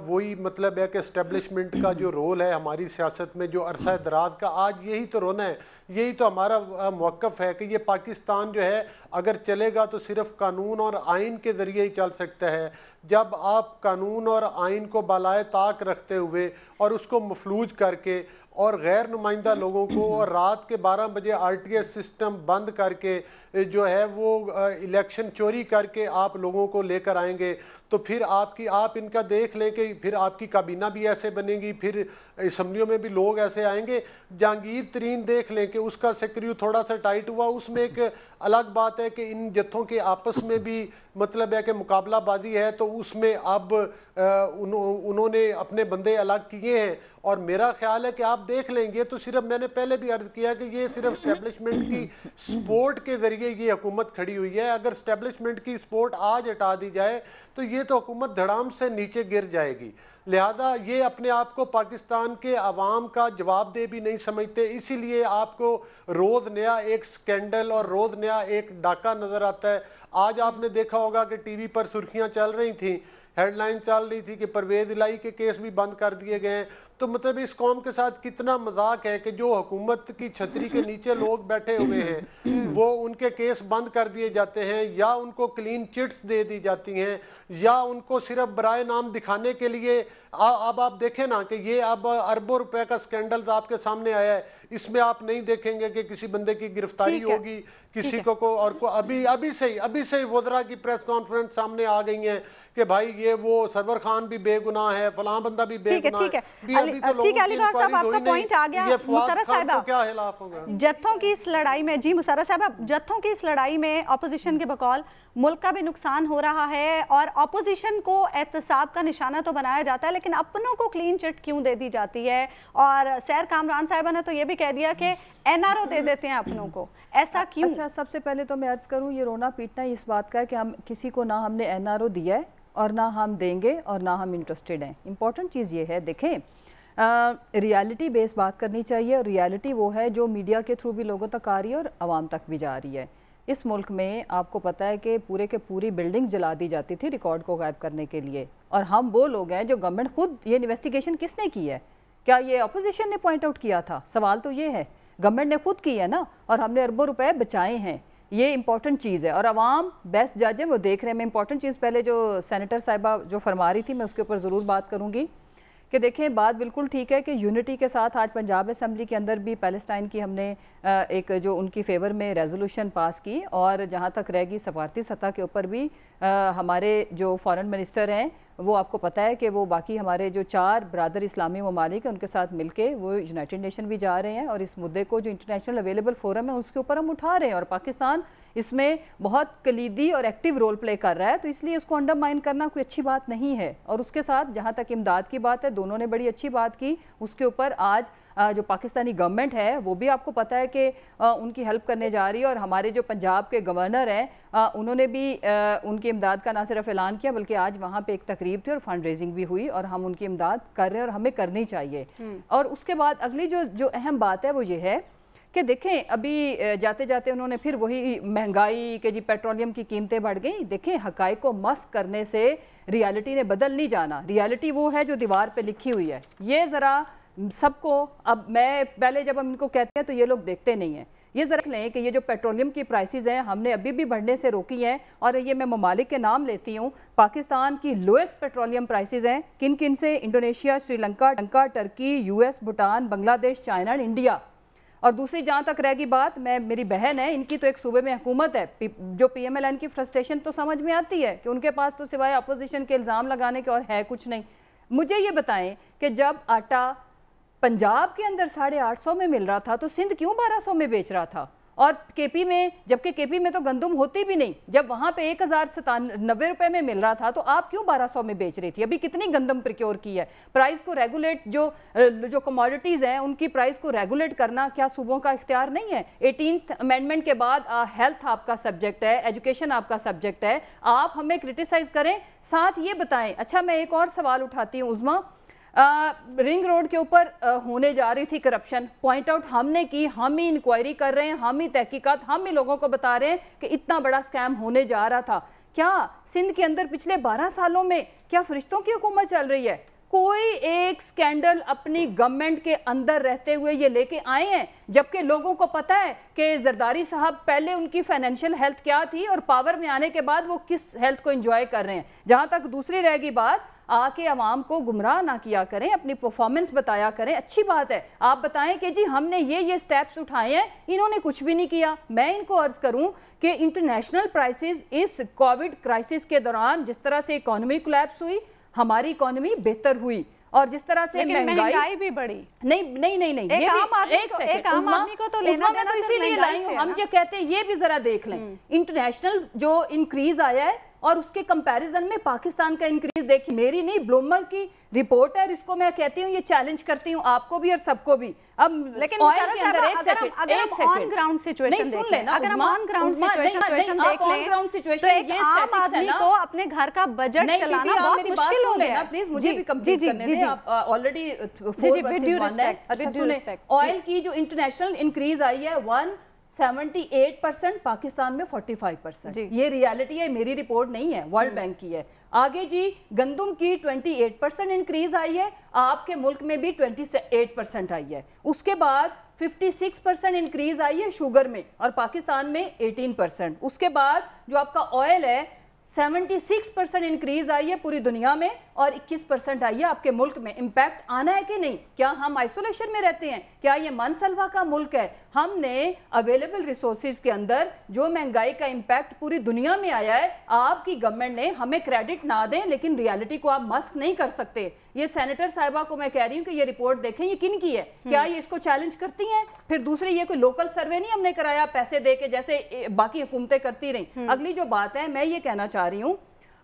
वही मतलब है कि एस्टेब्लिशमेंट का जो रोल है हमारी सियासत में जो अरसा दराज का, आज यही तो रोना है, यही तो हमारा मौक़िफ़ है कि ये पाकिस्तान जो है अगर चलेगा तो सिर्फ कानून और आइन के ज़रिए ही चल सकता है। जब आप कानून और आइन को बालाए ताक रखते हुए और उसको मफलूज करके और गैर नुमाइंदा लोगों को और रात के 12 बजे RTS सिस्टम बंद करके जो है वो इलेक्शन चोरी करके आप लोगों को लेकर आएंगे, तो फिर आप इनका देख लें कि फिर आपकी काबीना भी ऐसे बनेगी, फिर असम्बलियों में भी लोग ऐसे आएंगे। जहांगीर तरीन देख लें कि उसका सिक्योर थोड़ा सा टाइट हुआ, उसमें एक अलग बात है कि इन जत्थों के आपस में भी मतलब है कि मुकाबलाबाजी है, तो उसमें अब उन्होंने अपने बंदे अलग किए हैं। और मेरा ख्याल है कि आप देख लेंगे तो सिर्फ मैंने पहले भी अर्ज किया कि ये सिर्फ स्टैब्लिशमेंट की सपोर्ट के जरिए ये हुकूमत खड़ी हुई है। अगर स्टैब्लिशमेंट की सपोर्ट आज हटा दी जाए तो ये तो हुकूमत धड़ाम से नीचे गिर जाएगी। लिहाजा ये अपने आप को पाकिस्तान के अवाम का जवाबदेह भी नहीं समझते, इसीलिए आपको रोज नया एक स्कैंडल और रोज नया एक डाका नजर आता है। आज आपने देखा होगा कि टीवी पर सुर्खियां चल रही थी, हेडलाइन चल रही थी कि परवेज इलाही के केस भी बंद कर दिए गए। तो मतलब इस कौम के साथ कितना मजाक है कि जो हुकूमत की छतरी के नीचे लोग बैठे हुए हैं वो उनके केस बंद कर दिए जाते हैं, या उनको क्लीन चिट्स दे दी जाती हैं, या उनको सिर्फ बराए नाम दिखाने के लिए। अब आप देखें ना कि ये अब अरबों रुपए का स्कैंडल आपके सामने आया है, इसमें आप नहीं देखेंगे कि किसी बंदे की गिरफ्तारी होगी, किसी को और को अभी से ही वज़रा की प्रेस कॉन्फ्रेंस सामने आ गई है कि भाई ये वो सरवर खान भी बेगुनाह है, फलां बंदा भी बेगुनाह है। ठीक है अली गौहर साहब, आपका पॉइंट आ गया। मुसर्रत साहिबा, क्या खिलाफ होगा जत्थों की इस लड़ाई में, जी मुसर्रत साहिबा, जत्थों की इस लड़ाई में अपोजिशन के बकौल मुल्क का भी नुकसान हो रहा है, और अपोजिशन को एहतसाब का निशाना तो बनाया जाता है, लेकिन अपनों को क्लीन चिट क्यों दे दी जाती है? और सैर कामरान साहिबा ने तो ये भी कह दिया कि NRO दे देते हैं अपनों को, ऐसा क्यों? अच्छा, सबसे पहले तो मैं अर्ज करूँ, ये रोना पीटना इस बात का है कि हम किसी को ना हमने NRO दिया है और ना हम देंगे और ना हम इंटरेस्टेड हैं। इम्पॉर्टेंट चीज़ ये है, देखें रियलिटी बेस बात करनी चाहिए, और रियलिटी वो है जो मीडिया के थ्रू भी लोगों तक आ रही है और आवाम तक भी जा रही है। इस मुल्क में आपको पता है कि पूरे के पूरी बिल्डिंग जला दी जाती थी रिकॉर्ड को गायब करने के लिए, और हम वो लोग हैं जो गवर्नमेंट खुद, ये इन्वेस्टिगेशन किसने की है? क्या ये अपोजिशन ने पॉइंट आउट किया था? सवाल तो ये है, गवर्नमेंट ने खुद की है ना, और हमने अरबों रुपए बचाए हैं। ये इंपॉर्टेंट चीज़ है, और अवाम बेस्ट जज है, वो देख रहे हैं। मैं इंपॉर्टेंट चीज़ पहले जो सेनेटर साहिबा जो फरमा रही थी मैं उसके ऊपर ज़रूर बात करूँगी कि देखें, बात बिल्कुल ठीक है कि यूनिटी के साथ आज पंजाब असम्बली के अंदर भी पैलेस्टाइन की हमने एक जो उनकी फेवर में रेजोल्यूशन पास की, और जहाँ तक रहेगी सफारती सतह के ऊपर भी हमारे जो फॉरेन मिनिस्टर हैं وہ آپ کو پتہ ہے کہ وہ باقی ہمارے جو 4 برادر اسلامی ممالک ہیں ان کے ساتھ مل کے وہ یونائٹڈ نیشن بھی جا رہے ہیں اور اس مدعے کو جو انٹرنیشنل اویلیبل فورم ہے اس کے اوپر ہم اٹھا رہے ہیں اور پاکستان اس میں بہت کلیدی اور ایکٹیو رول پلے کر رہا ہے، تو اس لیے اس کو انڈرمائن کرنا کوئی اچھی بات نہیں ہے۔ اور اس کے ساتھ جہاں تک امداد کی بات ہے، دونوں نے بڑی اچھی بات کی، اس کے اوپر آج جو پاکستانی گورنمنٹ ہے وہ بھی آپ کو پتہ ہے کہ ان کی ہیلپ کرنے جا رہی ہے، اور ہمارے جو پنجاب کے گورنر ہیں انہوں نے بھی ان کی امداد کا نہ صرف اعلان کیا بلکہ آج وہاں پہ ایک تقریب تھی اور فنڈ ریزنگ بھی ہوئی، اور ہم ان کی امداد کر رہے ہیں اور ہمیں کرنی چاہیے۔ اور اس کے بعد اگلی جو اہم بات ہے وہ یہ ہے کہ دیکھیں ابھی جاتے جاتے انہوں نے پھر وہی مہنگائی کہ جی پیٹرولیم کی قیمتیں بڑھ گئیں، دیکھیں حقائق کو مسخ کرنے سے ریالٹی نے بدل نہیں جانا، ریالٹی وہ ہے جو دیوار پہ لکھی ہوئی ہے۔ یہ ذرا سب کو، اب میں پہلے جب ہم ان کو کہتے ہیں تو یہ لوگ دیکھتے نہیں ہیں، یہ ذرا لیں کہ یہ جو پیٹرولیم کی پرائسز ہیں ہم نے ابھی بھی بڑھنے سے روکی ہیں، اور یہ میں ممالک کے نام لیتی ہوں۔ پاکستان کی لوئسٹ پیٹرولیم پرائسز ہیں کن کن سے؟ Indonesia, Sri Lanka, Turkey, U S, Bhutan, Bangladesh, China اور انڈیا۔ اور دوسری جہاں تک رہ گئی بات، میری بہن ہے، ان کی تو ایک صوبے میں حکومت ہے، جو پی ایم ایل این کی فرسٹریشن تو سمجھ میں آتی ہے کہ ان کے پاس تو سوائے اپوزیشن کے الزام لگانے کے اور ہے کچھ نہیں۔ مجھے یہ بتائیں کہ جب آٹا پنجاب کے اندر 850 میں مل رہا تھا تو سندھ کیوں 1200 میں بیچ رہا تھا؟ اور کے پی میں، جبکہ کے پی میں تو گندم ہوتی بھی نہیں، جب وہاں پہ 1090 روپے میں مل رہا تھا تو آپ کیوں 1200 میں بیچ رہی تھی؟ ابھی کتنی گندم پریکیور کی ہے؟ پرائز کو ریگولیٹ، جو کموڈیٹیز ہیں ان کی پرائز کو ریگولیٹ کرنا کیا صوبوں کا اختیار نہیں ہے؟ 18th امینڈمنٹ کے بعد ہیلتھ آپ کا سبجیکٹ ہے، ایجوکیشن آپ کا سبجیکٹ ہے، آپ ہمیں کرٹیسائز کریں، ساتھ یہ بتائیں۔ اچھا میں ایک اور سوال اٹھاتی ہوں عظمیٰ، رنگ روڈ کے اوپر ہونے جا رہی تھی کرپشن، پوائنٹ آؤٹ ہم نے کی، ہم ہی انکوائری کر رہے ہیں، ہم ہی تحقیقات، ہم ہی لوگوں کو بتا رہے ہیں کہ اتنا بڑا سکیم ہونے جا رہا تھا۔ کیا سندھ کے اندر پچھلے 12 سالوں میں کیا فرشتوں کی حکومت چل رہی ہے؟ کوئی ایک سکینڈل اپنی گورنمنٹ کے اندر رہتے ہوئے یہ لے کے آئے ہیں؟ جبکہ لوگوں کو پتا ہے کہ زرداری صاحب پہلے ان کی فائنینشیل ہیلتھ کیا تھی اور پاور میں آنے کے بعد وہ کس ہیلتھ کو انجوائے کر رہے ہیں۔ جہاں تک دوسری رہ گئی بات، آ کے عوام کو گمراہ نہ کیا کریں، اپنی پرفارمنس بتایا کریں، اچھی بات ہے، آپ بتائیں کہ جی ہم نے یہ سٹیپس اٹھائے ہیں، انہوں نے کچھ بھی نہیں کیا۔ میں ان کو عرض کروں کہ انٹرنیشنل پرائسز اس کووڈ کرائسس کے دوران جس طرح سے اکانومی کولیپس ہوئی، ہماری اکانومی بہتر ہوئی، اور جس طرح سے مہنگائی بھی بڑھی نہیں ایک عام آدمی کو تو لینا دینا تو اسی لیے لائی ہوں، ہم جو کہتے ہیں یہ بھی ذرا دیکھ لیں، انٹرنیشنل جو انکریز آیا ہے اور اس کے کمپیریزن میں پاکستان کا انکریز دیکھیں، میری نہیں بلومر کی رپورٹ ہے، اس کو میں کہتی ہوں، یہ چیلنج کرتی ہوں آپ کو بھی اور سب کو بھی۔ اب لیکن اگر ہم آن گراؤنڈ سچویشن دیکھ لیں، اگر ہم آن گراؤنڈ سچویشن دیکھ لیں تو ایک عام آدمی کو اپنے گھر کا بجٹ چلانا بہت مشکل ہو گیا ہے۔ پلیز مجھے بھی کمپلیٹ کرنے دیں، آپ آلریڈی 4 versus 1 ہے۔ اچھا سنیں، آئل کی جو انٹرنیشنل انکریز آئی ہے 178%، پاکستان میں 45%، یہ ریالٹی ہے، میری رپورٹ نہیں ہے، ورلڈ بینک کی ہے۔ آگے جی گندم کی 28% انکریز آئی ہے، آپ کے ملک میں بھی 28% آئی ہے۔ اس کے بعد 56% انکریز آئی ہے شوگر میں، اور پاکستان میں 18%۔ اس کے بعد جو آپ کا آئل ہے 76% انکریز آئی ہے پوری دنیا میں، اور 21% آئی ہے آپ کے ملک میں۔ امپیکٹ آنا ہے کہ نہیں؟ کیا ہم آئسولیشن میں رہتے ہیں؟ کیا یہ من سلوا کا ملک ہے؟ ہم نے اویلیبل ریسورسز کے اندر جو مہنگائی کا امپیکٹ پوری دنیا میں آیا ہے، آپ کی گورنمنٹ نے، ہمیں کریڈٹ نہ دیں لیکن ریالٹی کو آپ مسخ نہیں کر سکتے۔ یہ سینیٹر صاحبہ کو میں کہہ رہی ہوں کہ یہ رپورٹ دیکھیں، یہ کن کی ہے؟ کیا یہ اس کو چیلنج کرتی ہیں؟ پھر دوسرے یہ کوئی لوکل سروے نہیں ہم نے کرایا پیسے دے کے جیسے باقی حکومتیں کرتی رہیں۔ اگلی جو بات ہے میں یہ کہنا چاہ رہی ہوں،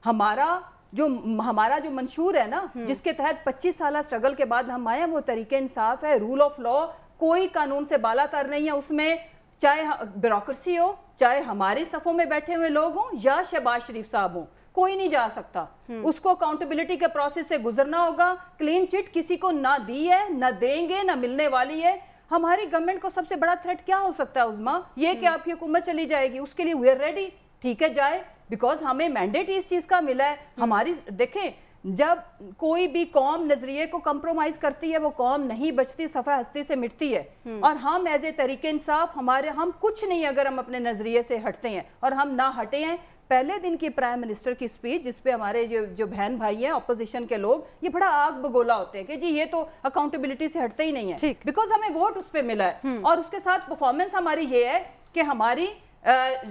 ہمارا جو منشور ہے نا، جس کے تحت 25 سالہ سٹرگل کے بعد ہم آئے ہیں، وہ طریقہ انصاف ہے، رول آف لا، کوئی قانون سے بالا تر نہیں ہے اس میں، چاہے بیوروکریسی ہو، چاہے ہمارے صفوں میں بیٹھے ہوئے لوگ ہوں یا شہباز شریف صاحب ہوں، کوئی نہیں جا سکتا۔ اس کو اکاؤنٹیبلٹی کے پروسیس سے گزرنا ہوگا۔ کلین چٹ کسی کو نہ دی ہے، نہ دیں گے، نہ ملنے والی ہے۔ ہماری گورنمنٹ کو سب سے بڑا تھریٹ کیا ہو سکتا ہے عظمیٰ؟ یہ کہ آپ کی حکومت چلی جائے گی، اس کے لیے وی آر ریڈی، ٹھیک ہے جائے، بیکاز ہمیں مینڈیٹ اس چیز کا ملا ہے۔ ہماری دیکھیں، جب کوئی بھی قوم نظریے کو کمپرومائز کرتی ہے وہ قوم نہیں بچتی، صفحہ ہستی سے مٹتی ہے۔ اور ہم ایز اے طریقہ انصاف، ہم کچھ نہیں اگر ہم اپنے نظریے سے ہٹتے ہیں، اور ہم نہ ہٹے ہیں۔ پہلے دن کی پرائم منسٹر کی سپیچ جس پہ ہمارے جو بہن بھائی ہیں اپوزیشن کے لوگ یہ بڑا آگ بگولا ہوتے ہیں کہ جی یہ تو اکاؤنٹیبلٹی سے ہٹتے ہی نہیں ہے، بیکاز ہمیں ووٹ اس پہ ملا ہے، اور اس کے ساتھ پرفارمنس ہماری یہ ہے کہ ہماری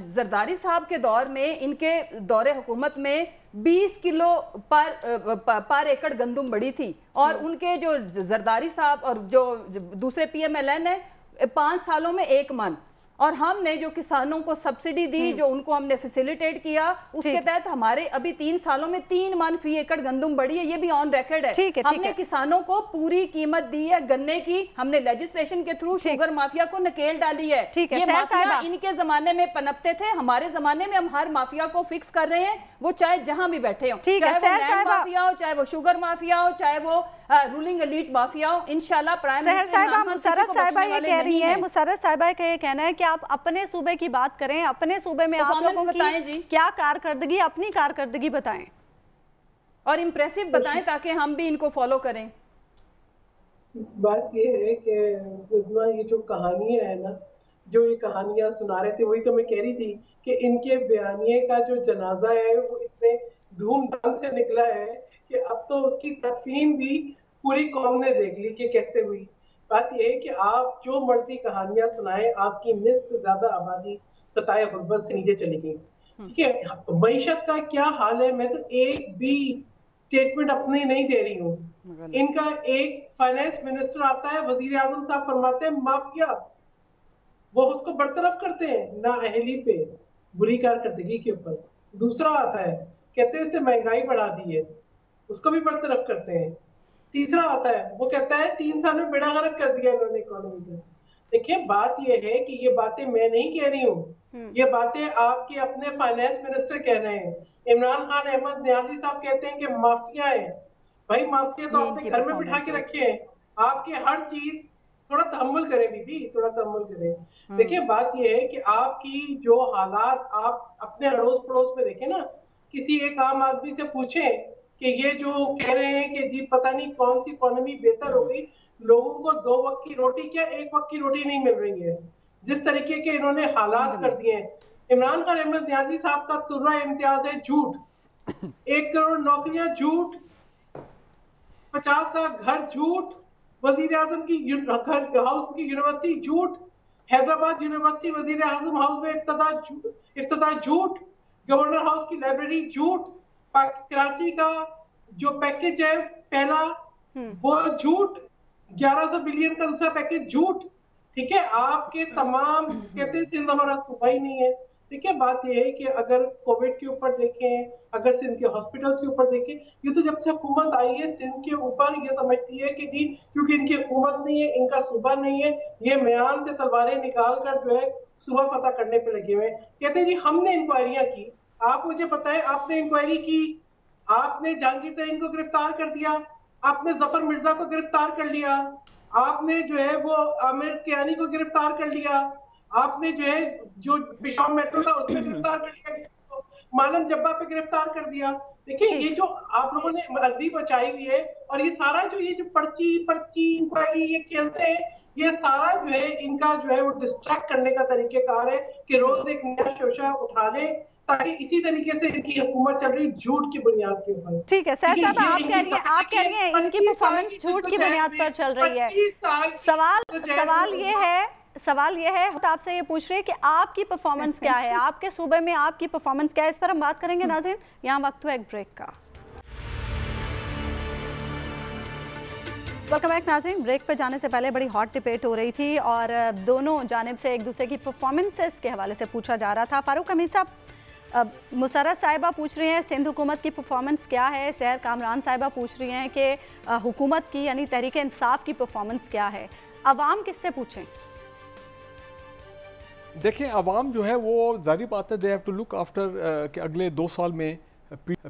زرداری صاحب کے دور میں ان کے دور حکومت میں 20 کلو پر ایکڑ گندم بڑی تھی، اور ان کے جو زرداری صاحب اور جو دوسرے پی ایم ایل این ہے 5 سالوں میں 1 من، اور ہم نے جو کسانوں کو سبسڈی دی، جو ان کو ہم نے فیسیلیٹیٹ کیا، اس کے تحت ہمارے ابھی 3 سالوں میں 3 من فی ایکڑ گندم بڑھی ہے، یہ بھی آن ریکارڈ ہے۔ ہم نے کسانوں کو پوری قیمت دی ہے گنے کی، ہم نے لیجسلیشن کے تھرو شوگر مافیا کو نکیل ڈالی ہے۔ یہ مافیا ان کے زمانے میں پنپتے تھے، ہمارے زمانے میں ہم ہر مافیا کو فکس کر رہے ہیں، وہ چاہے جہاں بھی بیٹھے ہوں، چاہے وہ لینڈ مافیا ہو، چاہے وہ شوگر مافیا ہو، چاہے وہ رولنگ ایلیٹ مافیا ہو، انشاءاللہ پرائم منسٹر مسرت صاحبہ یہ کہہ رہی ہیں، مسرت صاحبہ کا یہ کہنا ہے کہ آپ اپنے صوبے کی بات کریں، اپنے صوبے میں آپ لوگوں کی کیا کارکردگی، اپنی کارکردگی بتائیں اور امپریسو بتائیں تاکہ ہم بھی ان کو فالو کریں۔ بات یہ ہے کہ یہ جو کہانیاں ہیں نا، جو یہ کہانیاں سنا رہے تھے، وہی تو میں کہہ رہی تھی کہ ان کے بیانیے کا جو جنازہ ہے وہ اتنے دھوم دھام سے نکلا ہے کہ اب تو اس کی تدفین بھی پوری قوم نے دیکھ لی کہ کیسے ہوئی۔ بات یہ ہے کہ آپ جو مرضی کہانیاں سنائیں، آپ کی نصف سے زیادہ آبادی خطۂ غربت سے نیچے چلی گئی۔ ٹھیک ہے، معیشت کا کیا حال ہے، میں تو ایک بھی اسٹیٹمنٹ اپنی نہیں دے رہی ہوں۔ ان کا ایک فائنانس منسٹر آتا ہے، وزیر اعظم صاحب فرماتے ہیں مافیا، وہ اس کو برطرف کرتے ہیں نااہلی پہ، بری کارکردگی کے اوپر۔ دوسرا آتا ہے، کہتے ہیں اس نے مہنگائی بڑھا دی ہے، اس کو بھی برطرف کرتے ہیں۔ تیسرا آتا ہے، وہ کہتا ہے 3 سال میں بیڑا غرق کر دیا انہوں نے اکانومی کا۔ دیکھیں بات یہ ہے کہ یہ باتیں میں نہیں کہہ رہی ہوں، یہ باتیں آپ کے اپنے فائنانس منسٹر کہہ رہے ہیں۔ عمران خان احمد نیازی صاحب کہتے ہیں کہ مافیا ہے۔ بھائی مافیا تو اپنے گھر میں بٹھا کے رکھے ہیں، آپ کے ہر چیز، تھوڑا تحمل کریں بی بی، تھوڑا تحمل کریں۔ دیکھیں بات یہ ہے کہ آپ کی جو حالات آپ اپنے اڑوس پڑوس میں دیکھیں نا، کسی ایک عام آدمی سے پوچھیں کہ یہ جو کہہ رہے ہیں کہ جی پتہ نہیں کون سی اکانومی بہتر ہو گئی، لوگوں کو 2 وقت کی روٹی کیا 1 وقت کی روٹی نہیں مل رہی ہے، جس طریقے کے انہوں نے حالات کر دیے ہیں۔ عمران خان احمد نیازی صاحب کا ترہ امتیاز ہے جھوٹ، 1 کروڑ نوکریاں جھوٹ، 50 لاکھ گھر جھوٹ، وزیر اعظم کی ہاؤس کی یونیورسٹی جھوٹ، حیدرآباد یونیورسٹی وزیر اعظم ہاؤس میں افتتاح جھوٹ، گورنر ہاؤس کی لائبریری جھوٹ، کراچی کا جو پیکج ہے پہلا وہ جھوٹ، 1100 بلین کا دوسرا پیکج جھوٹ۔ ٹھیک ہے، آپ کے تمام کہتے ہیں سندھ ہمارا صوبہ ہی نہیں ہے۔ ٹھیک ہے، بات یہ ہے کہ اگر کووڈ کے اوپر دیکھیں، اگر سندھ کے ہاسپٹلز کے اوپر دیکھیں، یہ تو جب سے حکومت آئی ہے سندھ کے اوپر یہ سمجھتی ہے کہ جی کیونکہ ان کی حکومت نہیں ہے، ان کا صوبہ نہیں ہے، یہ میان سے تلواریں نکال کر جو ہے صوبہ فتح کرنے پہ لگے ہوئے ہیں۔ کہتے ہیں جی ہم نے انکوائریاں کی۔ آپ مجھے بتائیں، آپ نے انکوائری کی، آپ نے جہانگیر ترین کو گرفتار کر دیا، آپ نے ظفر مرزا کو گرفتار کر لیا، آپ نے جو ہے وہ عامر کیانی کو گرفتار کر لیا، آپ نے جو ہے جو پشاور میٹرو تھا اس پہ گرفتار کر لیا، مالم جبا پہ گرفتار کر دیا۔ دیکھیں یہ جو آپ لوگوں نے عرضی بچائی ہوئی ہے، اور یہ سارا جو یہ جو پرچی انکوائری یہ کھیلتے ہیں، یہ سارا جو ہے ان کا جو ہے وہ ڈسٹریکٹ کرنے کا طریقہ کار ہے کہ روز ایک نیا شوشہ اٹھا لیں تاکہ اسی طریقے سے ان کی حکومت چل رہی جھوٹ کی بنیاد کے اوپر۔ ٹھیک ہے سر صاحب، آپ کہہ رہی ہیں ان کی پرفارمنس جھوٹ کی بنیاد پر چل رہی ہے۔ سوال یہ ہے آپ سے یہ پوچھ رہے ہیں کہ آپ کی پرفارمنس کیا ہے، آپ کے صوبے میں آپ کی پرفارمنس کیا ہے، اس پر ہم بات کریں گے ناظرین۔ یہاں وقت ہوا ایک بریک کا۔ ویلکم بیک ناظرین۔ بریک پہ جانے سے پہلے بڑی ہاٹ ڈبیٹ ہو رہی تھی اور دونوں جانب سے ایک دوسرے کی پرفارمنسز کے حوالے سے پوچھا جا رہا تھا۔ فاروق حمید صاحب، مسرت صاحبہ پوچھ رہی ہیں سندھ حکومت کی پرفارمنس کیا ہے، سحر کامران صاحبہ پوچھ رہی ہیں کہ حکومت کی یعنی تحریک انصاف کی پرفارمنس کیا ہے، عوام کس سے پوچھیں؟ دیکھیں عوام جو ہے وہ ظاہری بات ہے they have to look after کہ اگلے 2 سال میں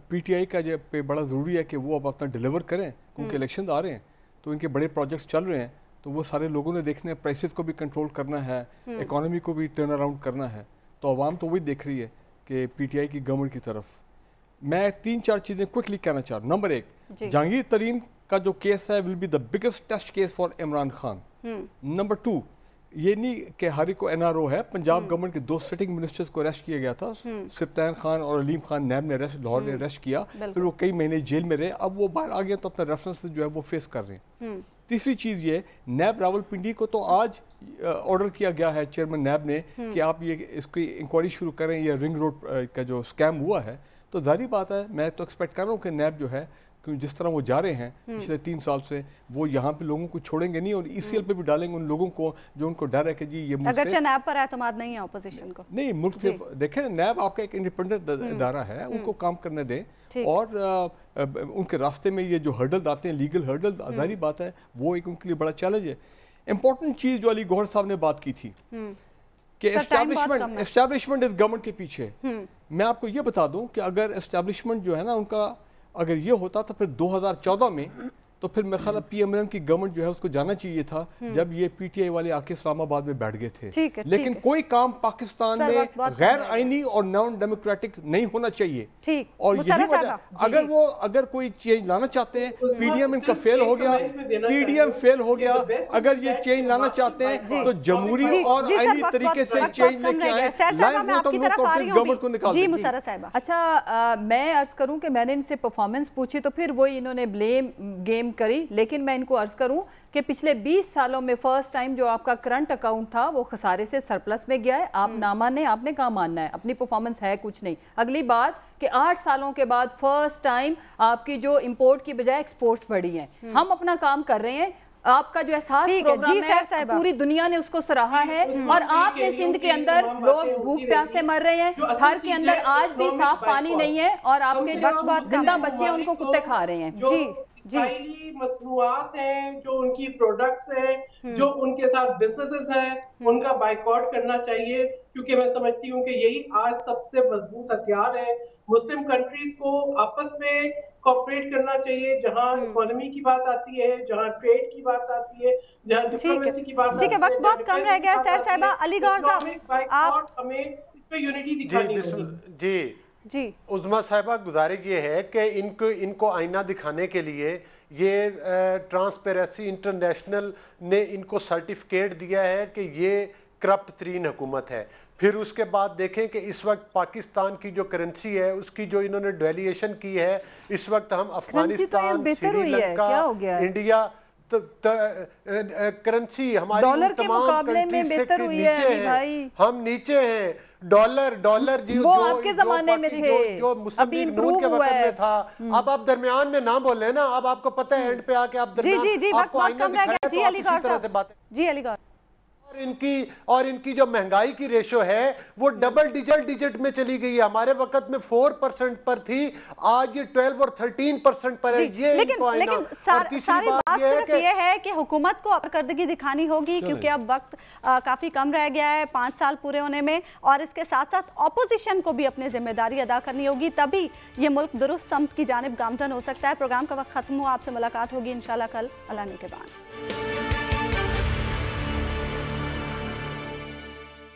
پی ٹی آئی کا جو پہ بڑا ضروری ہے کہ وہ اب اپنا ڈیلیور کریں، کیونکہ الیکشنز آ رہے ہیں تو ان کے بڑے پروجیکٹس چل رہے ہیں، تو وہ سارے لوگوں نے دیکھنے ہیں، پرائسز کو بھی کنٹرول کرنا ہے، اکانومی کو بھی ٹرن اراؤنڈ کرنا ہے، تو عوام تو وہی دیکھ رہی ہے کہ پی ٹی آئی کی گورنمنٹ کی طرف۔ میں 3-4 چیزیں کوئکلی کہنا چاہ رہا ہوں۔ نمبر 1، جہانگیر ترین کا جو کیس ہے will be the biggest test case for Imran Khan. Number 2، یہ نہیں کہ ہاری کو این آر او ہے، پنجاب گورنمنٹ کے 2 سٹنگ منسٹرز کو اریسٹ کیا گیا تھا، سبطین خان اور علیم خان نیب نے لاہور نے اریسٹ کیا، پھر وہ کئی مہینے جیل میں رہے، اب وہ باہر آ گئے تو اپنا ریفرنس جو ہے وہ فیس کر رہے ہیں۔ तीसरी चीज़ ये, नैब रावलपिंडी को तो आज ऑर्डर किया गया है चेयरमैन नैब ने कि आप ये इसकी इंक्वायरी शुरू करें, ये रिंग रोड का जो स्कैम हुआ है। तो ज़ाहिर बात है, मैं तो एक्सपेक्ट कर रहा हूँ कि नैब जो है, क्योंकि जिस तरह वो जा रहे हैं पिछले 3 साल से, वो यहाँ पे लोगों को छोड़ेंगे नहीं और ECL पे भी डालेंगे उन लोगों को जो उनको डर है कि जी ये अगरचे नैब पर एतमाद नहीं है अपोजिशन को। नहीं, मुल्क से देखें, नैब आपका एक इंडिपेंडेंट इदारा है, उनको काम करने दें और उनके रास्ते में ये जो हर्डल आते हैं, लीगल हर्डल, ज़ाहिर बात है वो एक उनके लिए बड़ा चैलेंज है। इंपॉर्टेंट चीज़ जो अली गौहर साहब ने बात की थी कि एस्टैब्लिशमेंट इस गवर्नमेंट के पीछे, मैं आपको ये बता दूं कि अगर एस्टैब्लिशमेंट जो है ना उनका, अगर ये होता तो फिर 2014 में तो फिर मेरे ख्याल PMLN की गवर्नमेंट जो है उसको जाना चाहिए था जब ये PTI वाले आके इस्लामाबाद में बैठ गए थे। लेकिन कोई काम पाकिस्तान में गैर आईनी और नॉन डेमोक्रेटिक नहीं होना चाहिए। और यही वजह, अगर कोई चेंज लाना चाहते हैं, PDM इनका फेल हो गया, PDM फेल हो गया, अगर ये चेंज लाना चाहते हैं तो जमहूरी और आईनी तरीके से चेंज लेके आए, गवर्नमेंट को निकाल। अच्छा, मैं अर्ज करूं कि मैंने इनसे परफॉर्मेंस पूछी तो फिर वही इन्होंने ब्लेम गेम करी, लेकिन मैं इनको अर्ज करूं कि पिछले 20 सालों में फर्स्ट टाइम जो आपका करंट अकाउंट था वो खसारे से सरप्लस में गया है। आप ना माने, आपने कहाँ मानना है, अपनी परफॉर्मेंस है कुछ नहीं। अगली बात कि 8 सालों के बाद फर्स्ट टाइम आपकी जो इंपोर्ट की बजाय एक्सपोर्ट्स बढ़ी हैं। हम अपना काम कर रहे हैं, आपका जो एहसास प्रोग्राम है पूरी दुनिया ने उसको सराहा है और आपने सिंध के अंदर लोग भूख प्यास से मर रहे हैं, थर के अंदर आज भी साफ पानी नहीं है और आपके जो जिंदा बच्चे हैं उनको कुत्ते खा रहे हैं। जी, मसनूआत हैं, जो उनकी प्रोडक्ट्स हैं, जो उनके साथ बिजनेसेस हैं, उनका बाइकआउट करना चाहिए, क्योंकि मैं समझती हूँ कि यही आज सबसे मजबूत हथियार है। मुस्लिम कंट्रीज को आपस में कोऑपरेट करना चाहिए, जहाँ इकोनॉमी की बात आती है, जहाँ ट्रेड की बात आती है, जहाँ डिप्लोमेसी की बात आती है। ठीक है, वक्त बहुत कम रह गया। सैर साहिबा, अली गौहर साहब, आप हमें इस पे यूनिटी दिखानी होगी। जी, उज़मा साहिबा, गुजारिश ये है कि इनको आईना दिखाने के लिए ये ट्रांसपेरेंसी इंटरनेशनल ने इनको सर्टिफिकेट दिया है कि ये करप्ट तरीन हुकूमत है। फिर उसके बाद देखें कि इस वक्त पाकिस्तान की जो करेंसी है उसकी जो इन्होंने डेवैल्यूएशन की है, इस वक्त हम अफगानिस्तान, श्रीलंका, इंडिया, करेंसी हमारी डॉलर के मुकाबले में बेहतर हुई है भाई। हम नीचे हैं। डॉलर जी वो आपके जमाने में थे, जो अभी इम्प्रूव हुआ है था। अब आप दरमियान में ना बोले ना, अब आपको पता है एंड पे आके आप जी आपको आईना दिखाया तो आप इसी तरह से बात। जी अली गौहर, और इनकी जो महंगाई की रेशो है वो डबल डिजिट में चली गई है। हमारे वक्त में 4% पर थी, आज ये 12 और 13% पर है। ये लेकिन सारी बात सिर्फ ये है कि हुकूमत को अकर्दगी दिखानी होगी, क्योंकि अब वक्त काफी कम रह गया है 5 साल पूरे होने में, और इसके साथ साथ ऑपोजिशन को भी अपनी जिम्मेदारी अदा करनी होगी, तभी ये मुल्क दुरुस्त समत की जानिब गामजन हो सकता है। प्रोग्राम का वक्त खत्म हुआ, आपसे मुलाकात होगी इंशाल्लाह कल अल्लाह ने के बाद।